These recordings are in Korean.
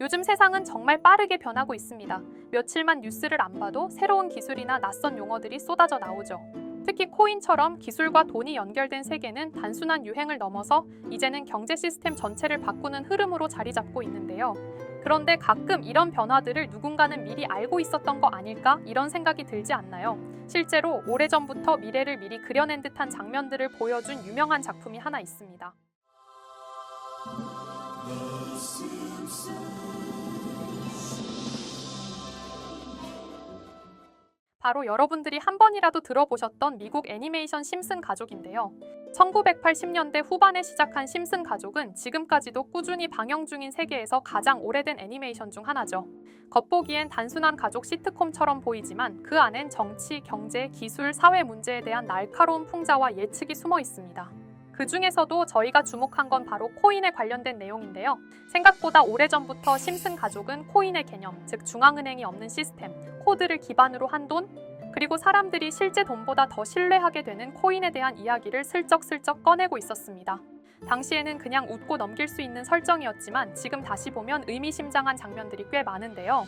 요즘 세상은 정말 빠르게 변하고 있습니다. 며칠만 뉴스를 안 봐도 새로운 기술이나 낯선 용어들이 쏟아져 나오죠. 특히 코인처럼 기술과 돈이 연결된 세계는 단순한 유행을 넘어서 이제는 경제 시스템 전체를 바꾸는 흐름으로 자리 잡고 있는데요. 그런데 가끔 이런 변화들을 누군가는 미리 알고 있었던 거 아닐까? 이런 생각이 들지 않나요? 실제로 오래전부터 미래를 미리 그려낸 듯한 장면들을 보여준 유명한 작품이 하나 있습니다. 바로 여러분들이 한 번이라도 들어보셨던 미국 애니메이션 심슨 가족인데요. 1980년대 후반에 시작한 심슨 가족은 지금까지도 꾸준히 방영 중인 세계에서 가장 오래된 애니메이션 중 하나죠. 겉보기엔 단순한 가족 시트콤처럼 보이지만 그 안엔 정치, 경제, 기술, 사회 문제에 대한 날카로운 풍자와 예측이 숨어 있습니다. 그 중에서도 저희가 주목한 건 바로 코인에 관련된 내용인데요. 생각보다 오래전부터 심슨 가족은 코인의 개념, 즉 중앙은행이 없는 시스템, 코드를 기반으로 한 돈, 그리고 사람들이 실제 돈보다 더 신뢰하게 되는 코인에 대한 이야기를 슬쩍슬쩍 꺼내고 있었습니다. 당시에는 그냥 웃고 넘길 수 있는 설정이었지만 지금 다시 보면 의미심장한 장면들이 꽤 많은데요.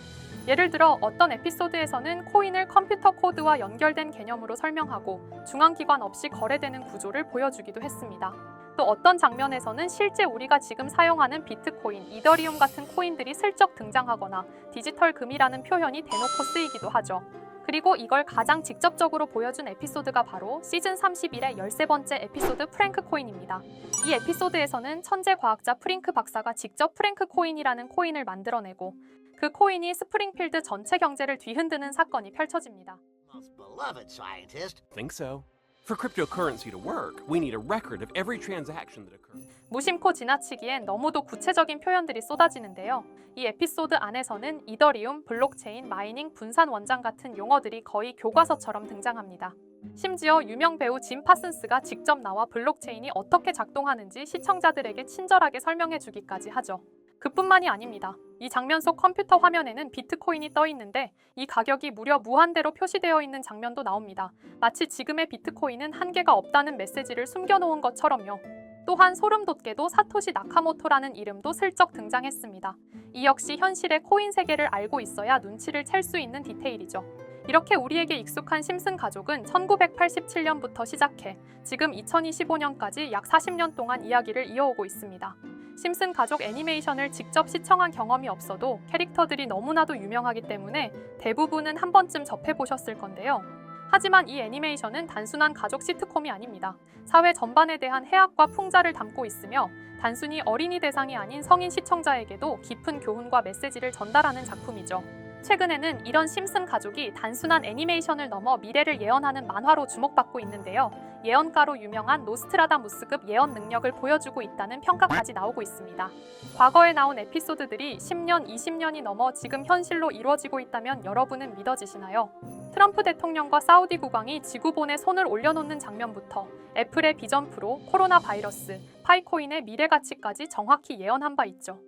예를 들어 어떤 에피소드에서는 코인을 컴퓨터 코드와 연결된 개념으로 설명하고 중앙기관 없이 거래되는 구조를 보여주기도 했습니다. 또 어떤 장면에서는 실제 우리가 지금 사용하는 비트코인, 이더리움 같은 코인들이 슬쩍 등장하거나 디지털 금이라는 표현이 대놓고 쓰이기도 하죠. 그리고 이걸 가장 직접적으로 보여준 에피소드가 바로 시즌 31의 13번째 에피소드 프랭크 코인입니다. 이 에피소드에서는 천재 과학자 프링크 박사가 직접 프랭크 코인이라는 코인을 만들어내고 그 코인이 스프링필드 전체 경제를 뒤흔드는 사건이 펼쳐집니다. Most beloved scientist. Think so. For cryptocurrency to work, we need a record of every transaction that occurs. 무심코 지나치기엔 너무도 구체적인 표현들이 쏟아지는데요. 이 에피소드 안에서는 이더리움, 블록체인, 마이닝, 분산 원장 같은 용어들이 거의 교과서처럼 등장합니다. 심지어 유명 배우 짐 파슨스가 직접 나와 블록체인이 어떻게 작동하는지 시청자들에게 친절하게 설명해 주기까지 하죠. 그뿐만이 아닙니다. 이 장면 속 컴퓨터 화면에는 비트코인이 떠 있는데 이 가격이 무려 무한대로 표시되어 있는 장면도 나옵니다. 마치 지금의 비트코인은 한계가 없다는 메시지를 숨겨놓은 것처럼요. 또한 소름 돋게도 사토시 나카모토라는 이름도 슬쩍 등장했습니다. 이 역시 현실의 코인 세계를 알고 있어야 눈치를 챌 수 있는 디테일이죠. 이렇게 우리에게 익숙한 심슨 가족은 1987년부터 시작해 지금 2025년까지 약 40년 동안 이야기를 이어오고 있습니다. 심슨 가족 애니메이션을 직접 시청한 경험이 없어도 캐릭터들이 너무나도 유명하기 때문에 대부분은 한 번쯤 접해보셨을 건데요. 하지만 이 애니메이션은 단순한 가족 시트콤이 아닙니다. 사회 전반에 대한 해악과 풍자를 담고 있으며 단순히 어린이 대상이 아닌 성인 시청자에게도 깊은 교훈과 메시지를 전달하는 작품이죠. 최근에는 이런 심슨 가족이 단순한 애니메이션을 넘어 미래를 예언하는 만화로 주목받고 있는데요. 예언가로 유명한 노스트라다무스급 예언 능력을 보여주고 있다는 평가까지 나오고 있습니다. 과거에 나온 에피소드들이 10년, 20년이 넘어 지금 현실로 이루어지고 있다면 여러분은 믿어지시나요? 트럼프 대통령과 사우디 국왕이 지구본에 손을 올려놓는 장면부터 애플의 비전 프로, 코로나 바이러스, 파이코인의 미래 가치까지 정확히 예언한 바 있죠.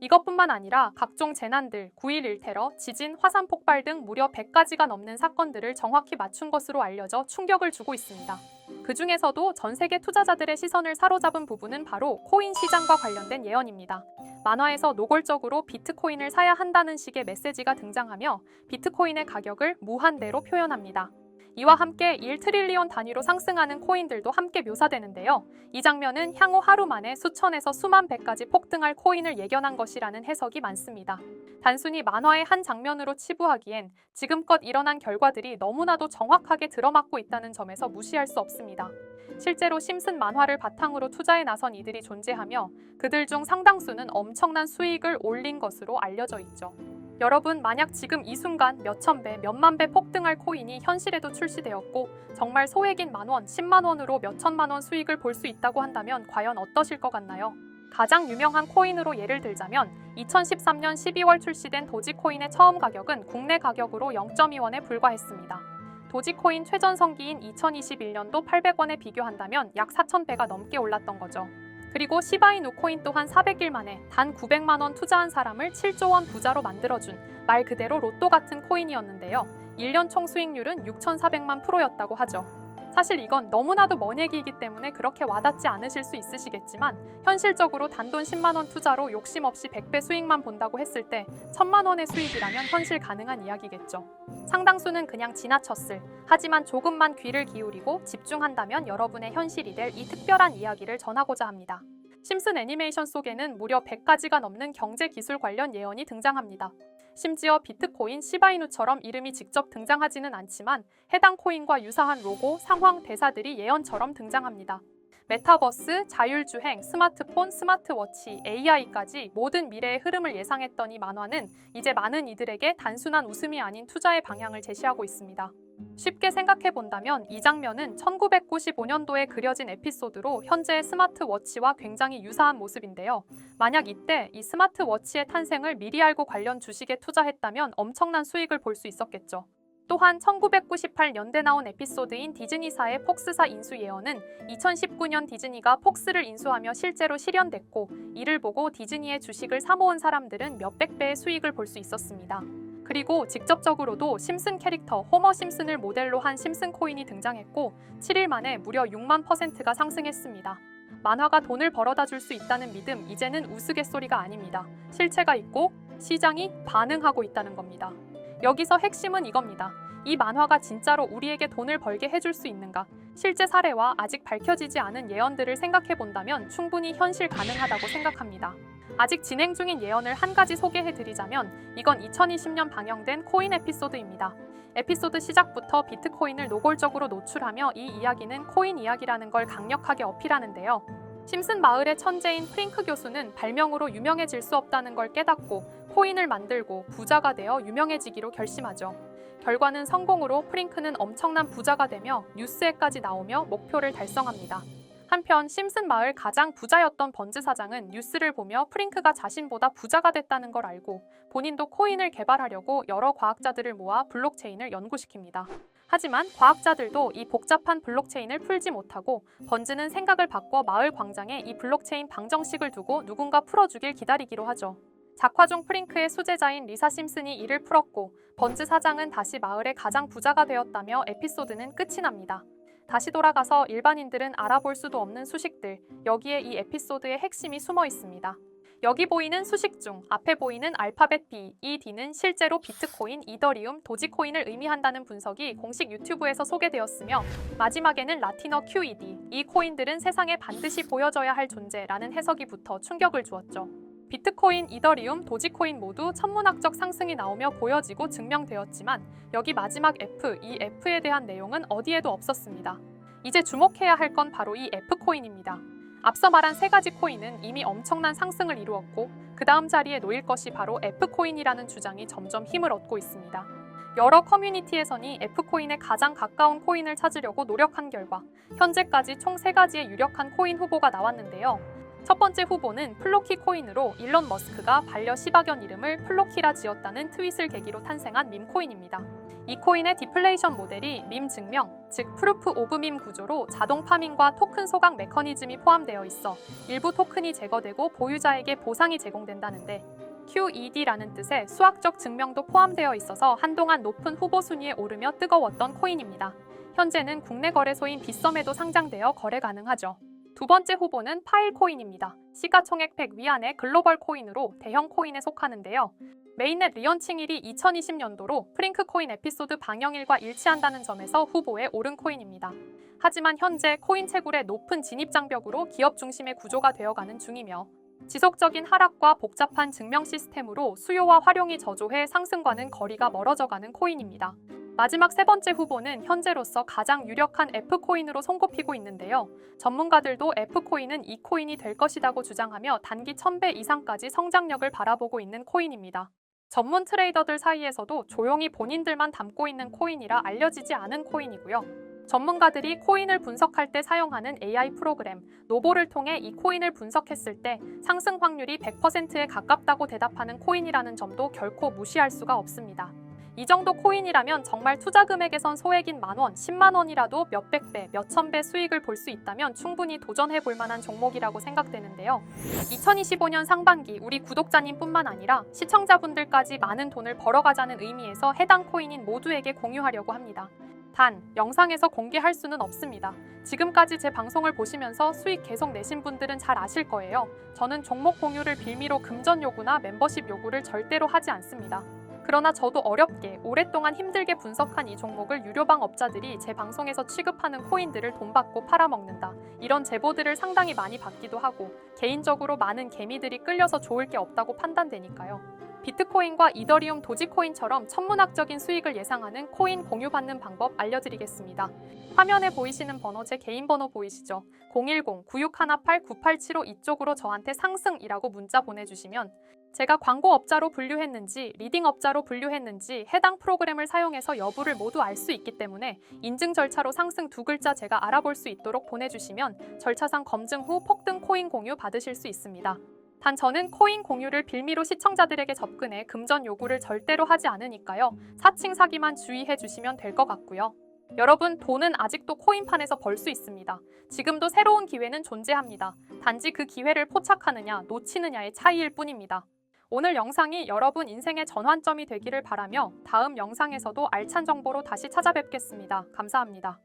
이것뿐만 아니라 각종 재난들, 9.11 테러, 지진, 화산 폭발 등 무려 100가지가 넘는 사건들을 정확히 맞춘 것으로 알려져 충격을 주고 있습니다. 그 중에서도 전 세계 투자자들의 시선을 사로잡은 부분은 바로 코인 시장과 관련된 예언입니다. 만화에서 노골적으로 비트코인을 사야 한다는 식의 메시지가 등장하며 비트코인의 가격을 무한대로 표현합니다. 이와 함께 1트릴리온 단위로 상승하는 코인들도 함께 묘사되는데요. 이 장면은 향후 하루 만에 수천에서 수만 배까지 폭등할 코인을 예견한 것이라는 해석이 많습니다. 단순히 만화의 한 장면으로 치부하기엔 지금껏 일어난 결과들이 너무나도 정확하게 들어맞고 있다는 점에서 무시할 수 없습니다. 실제로 심슨 만화를 바탕으로 투자에 나선 이들이 존재하며 그들 중 상당수는 엄청난 수익을 올린 것으로 알려져 있죠. 여러분, 만약 지금 이 순간 몇천 배, 몇만 배 폭등할 코인이 현실에도 출시되었고 정말 소액인 만원, 10만 원으로 몇천만 원 수익을 볼 수 있다고 한다면 과연 어떠실 것 같나요? 가장 유명한 코인으로 예를 들자면 2013년 12월 출시된 도지코인의 처음 가격은 국내 가격으로 0.2원에 불과했습니다. 도지코인 최전성기인 2021년도 800원에 비교한다면 약 4,000배가 넘게 올랐던 거죠. 그리고 시바이누 코인 또한 400일 만에 단 900만 원 투자한 사람을 7조 원 부자로 만들어준 말 그대로 로또 같은 코인이었는데요. 1년 총 수익률은 6,400만 %였다고 하죠. 사실 이건 너무나도 먼 얘기이기 때문에 그렇게 와닿지 않으실 수 있으시겠지만 현실적으로 단돈 10만 원 투자로 욕심 없이 100배 수익만 본다고 했을 때 1000만 원의 수익이라면 현실 가능한 이야기겠죠. 상당수는 그냥 지나쳤을, 하지만 조금만 귀를 기울이고 집중한다면 여러분의 현실이 될 이 특별한 이야기를 전하고자 합니다. 심슨 애니메이션 속에는 무려 100가지가 넘는 경제 기술 관련 예언이 등장합니다. 심지어 비트코인, 시바이누처럼 이름이 직접 등장하지는 않지만 해당 코인과 유사한 로고, 상황, 대사들이 예언처럼 등장합니다. 메타버스, 자율주행, 스마트폰, 스마트워치, AI까지 모든 미래의 흐름을 예상했던 이 만화는 이제 많은 이들에게 단순한 웃음이 아닌 투자의 방향을 제시하고 있습니다. 쉽게 생각해 본다면 이 장면은 1995년도에 그려진 에피소드로 현재의 스마트워치와 굉장히 유사한 모습인데요. 만약 이때 이 스마트워치의 탄생을 미리 알고 관련 주식에 투자했다면 엄청난 수익을 볼 수 있었겠죠. 또한 1998년대 나온 에피소드인 디즈니사의 폭스사 인수 예언은 2019년 디즈니가 폭스를 인수하며 실제로 실현됐고, 이를 보고 디즈니의 주식을 사모은 사람들은 몇백 배의 수익을 볼 수 있었습니다. 그리고 직접적으로도 심슨 캐릭터 호머 심슨을 모델로 한 심슨 코인이 등장했고 7일 만에 무려 6만%가 상승했습니다. 만화가 돈을 벌어다 줄 수 있다는 믿음, 이제는 우스갯소리가 아닙니다. 실체가 있고 시장이 반응하고 있다는 겁니다. 여기서 핵심은 이겁니다. 이 만화가 진짜로 우리에게 돈을 벌게 해줄 수 있는가? 실제 사례와 아직 밝혀지지 않은 예언들을 생각해 본다면 충분히 현실 가능하다고 생각합니다. 아직 진행 중인 예언을 한 가지 소개해 드리자면 이건 2020년 방영된 코인 에피소드입니다. 에피소드 시작부터 비트코인을 노골적으로 노출하며 이 이야기는 코인 이야기라는 걸 강력하게 어필하는데요. 심슨 마을의 천재인 프링크 교수는 발명으로 유명해질 수 없다는 걸 깨닫고 코인을 만들고 부자가 되어 유명해지기로 결심하죠. 결과는 성공으로 프링크는 엄청난 부자가 되며 뉴스에까지 나오며 목표를 달성합니다. 한편 심슨 마을 가장 부자였던 번즈 사장은 뉴스를 보며 프링크가 자신보다 부자가 됐다는 걸 알고 본인도 코인을 개발하려고 여러 과학자들을 모아 블록체인을 연구시킵니다. 하지만 과학자들도 이 복잡한 블록체인을 풀지 못하고 번즈는 생각을 바꿔 마을 광장에 이 블록체인 방정식을 두고 누군가 풀어주길 기다리기로 하죠. 작화 중 프링크의 수제자인 리사 심슨이 이를 풀었고 번즈 사장은 다시 마을의 가장 부자가 되었다며 에피소드는 끝이 납니다. 다시 돌아가서 일반인들은 알아볼 수도 없는 수식들, 여기에 이 에피소드의 핵심이 숨어 있습니다. 여기 보이는 수식 중 앞에 보이는 알파벳 B, 이 D는 실제로 비트코인, 이더리움, 도지코인을 의미한다는 분석이 공식 유튜브에서 소개되었으며 마지막에는 라틴어 QED, 이 코인들은 세상에 반드시 보여져야 할 존재라는 해석이 붙어 충격을 주었죠. 비트코인, 이더리움, 도지코인 모두 천문학적 상승이 나오며 보여지고 증명되었지만 여기 마지막 F, 이 F에 대한 내용은 어디에도 없었습니다. 이제 주목해야 할 건 바로 이 F코인입니다. 앞서 말한 세 가지 코인은 이미 엄청난 상승을 이루었고 그 다음 자리에 놓일 것이 바로 F코인이라는 주장이 점점 힘을 얻고 있습니다. 여러 커뮤니티에서는 F코인에 가장 가까운 코인을 찾으려고 노력한 결과 현재까지 총 3가지의 유력한 코인 후보가 나왔는데요. 첫 번째 후보는 플로키 코인으로 일론 머스크가 반려 시바견 이름을 플로키라 지었다는 트윗을 계기로 탄생한 밈코인입니다. 이 코인의 디플레이션 모델이 밈 증명, 즉 프루프 오브 밈 구조로 자동 파밍과 토큰 소각 메커니즘이 포함되어 있어 일부 토큰이 제거되고 보유자에게 보상이 제공된다는데 QED라는 뜻의 수학적 증명도 포함되어 있어서 한동안 높은 후보 순위에 오르며 뜨거웠던 코인입니다. 현재는 국내 거래소인 빗썸에도 상장되어 거래 가능하죠. 두 번째 후보는 파일코인입니다. 시가총액 100 위안의 글로벌 코인으로 대형 코인에 속하는데요. 메인넷 리언칭일이 2020년도로 프링크 코인 에피소드 방영일과 일치한다는 점에서 후보에 오른 코인입니다. 하지만 현재 코인 채굴의 높은 진입 장벽으로 기업 중심의 구조가 되어가는 중이며 지속적인 하락과 복잡한 증명 시스템으로 수요와 활용이 저조해 상승과는 거리가 멀어져가는 코인입니다. 마지막 세 번째 후보는 현재로서 가장 유력한 F코인으로 손꼽히고 있는데요. 전문가들도 F코인은 이 코인이 될 것이라고 주장하며 단기 1000배 이상까지 성장력을 바라보고 있는 코인입니다. 전문 트레이더들 사이에서도 조용히 본인들만 담고 있는 코인이라 알려지지 않은 코인이고요. 전문가들이 코인을 분석할 때 사용하는 AI 프로그램 노보를 통해 이 코인을 분석했을 때 상승 확률이 100%에 가깝다고 대답하는 코인이라는 점도 결코 무시할 수가 없습니다. 이 정도 코인이라면 정말 투자 금액에선 소액인 만원, 10만 원이라도 몇백 배, 몇천 배 수익을 볼 수 있다면 충분히 도전해 볼 만한 종목이라고 생각되는데요. 2025년 상반기 우리 구독자님뿐만 아니라 시청자분들까지 많은 돈을 벌어가자는 의미에서 해당 코인인 모두에게 공유하려고 합니다. 단, 영상에서 공개할 수는 없습니다. 지금까지 제 방송을 보시면서 수익 계속 내신 분들은 잘 아실 거예요. 저는 종목 공유를 빌미로 금전 요구나 멤버십 요구를 절대로 하지 않습니다. 그러나 저도 어렵게 오랫동안 힘들게 분석한 이 종목을 유료방 업자들이 제 방송에서 취급하는 코인들을 돈 받고 팔아먹는다. 이런 제보들을 상당히 많이 받기도 하고 개인적으로 많은 개미들이 끌려서 좋을 게 없다고 판단되니까요. 비트코인과 이더리움 도지코인처럼 천문학적인 수익을 예상하는 코인 공유받는 방법 알려드리겠습니다. 화면에 보이시는 번호 제 개인 번호 보이시죠? 010-9618-9875 이쪽으로 저한테 상승이라고 문자 보내주시면 제가 광고업자로 분류했는지 리딩업자로 분류했는지 해당 프로그램을 사용해서 여부를 모두 알 수 있기 때문에 인증 절차로 상승 두 글자 제가 알아볼 수 있도록 보내주시면 절차상 검증 후 폭등 코인 공유 받으실 수 있습니다. 단 저는 코인 공유를 빌미로 시청자들에게 접근해 금전 요구를 절대로 하지 않으니까요. 사칭 사기만 주의해 주시면 될 것 같고요. 여러분, 돈은 아직도 코인판에서 벌 수 있습니다. 지금도 새로운 기회는 존재합니다. 단지 그 기회를 포착하느냐 놓치느냐의 차이일 뿐입니다. 오늘 영상이 여러분 인생의 전환점이 되기를 바라며 다음 영상에서도 알찬 정보로 다시 찾아뵙겠습니다. 감사합니다.